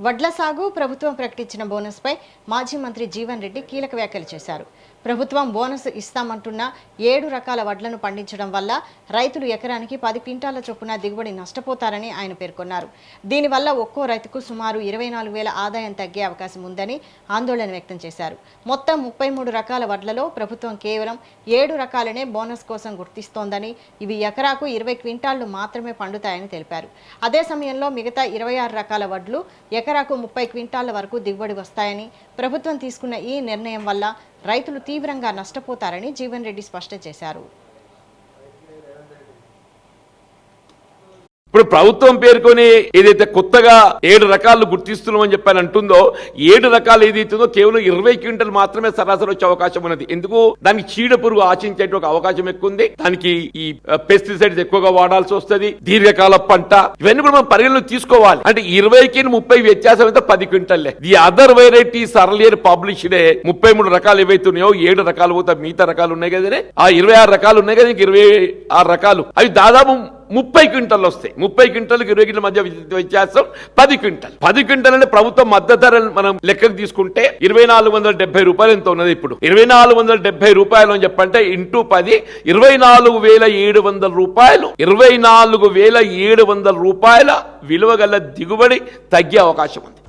వడ్ల సాగు ప్రభుత్వం ప్రకటించిన బోనస్పై మాజీ మంత్రి జీవన్ రెడ్డి కీలక వ్యాఖ్యలు చేశారు. ప్రభుత్వం బోనస్ ఇస్తామంటున్న 7 రకాల వడ్లను పండించడం వల్ల రైతులు ఎకరానికి 10 క్వింటాల చొప్పున దిగుబడి నష్టపోతారని ఆయన పేర్కొన్నారు. దీనివల్ల ఒక్కో రైతుకు సుమారు 24,000 ఆదాయం తగ్గే అవకాశం ఉందని ఆందోళన వ్యక్తం చేశారు. మొత్తం 33 రకాల వడ్లలో ప్రభుత్వం కేవలం 7 రకాలనే బోనస్ కోసం గుర్తిస్తోందని, ఇవి ఎకరాకు 20 క్వింటాళ్లు మాత్రమే పండుతాయని తెలిపారు. అదే సమయంలో మిగతా 26 రకాల వడ్లు ఎకరాకు 30 క్వింటాళ్ల వరకు దిగుబడి వస్తాయని, ప్రభుత్వం తీసుకున్న ఈ నిర్ణయం వల్ల రైతులు తీవ్రంగా నష్టపోతారని జీవన్ రెడ్డి స్పష్టం చేశారు. ఇప్పుడు ప్రభుత్వం పేర్కొని ఏదైతే కొత్తగా 7 రకాలు గుర్తిస్తున్నామని చెప్పని అంటుందో 7 రకాలు ఏదైతుందో కేవలం 20 క్వింటల్ మాత్రమే సరాసరి వచ్చే అవకాశం ఉన్నది. ఎందుకు? దానికి చీడ పురుగు ఆశించే అవకాశం ఎక్కువ ఉంది. దానికి ఈ పెస్టిసైడ్స్ ఎక్కువగా వాడాల్సి వస్తుంది. దీర్ఘకాల పంట ఇవన్నీ కూడా మనం పరిగణలో తీసుకోవాలి. అంటే 20కి 30 వ్యత్యాసం అయితే 10 క్వింటల్లే. The other varieties earlier published 33 రకాలు ఏవైతున్నాయో 7 రకాలు పోతే మిగతా రకాలు ఉన్నాయి కదనే, ఆ 26 రకాలు ఉన్నాయి కదా, 26 రకాలు అవి దాదాపు 30 క్వింటల్ వస్తాయి. 30 క్వింటల్కి 20 క్వింటల్ మధ్య వ్యత్యాసం 10 క్వింటల్. 10 క్వింటల్ అంటే ప్రభుత్వం మద్దతు ధర మనం లెక్కకు తీసుకుంటే 2470 రూపాయలు ఎంత ఉన్నది. ఇప్పుడు 2470 రూపాయలు అని చెప్పంటే ఇంటూ 10 24,700 రూపాయలు, 24,700 రూపాయల విలువ గల దిగుబడి తగ్గే అవకాశం ఉంది.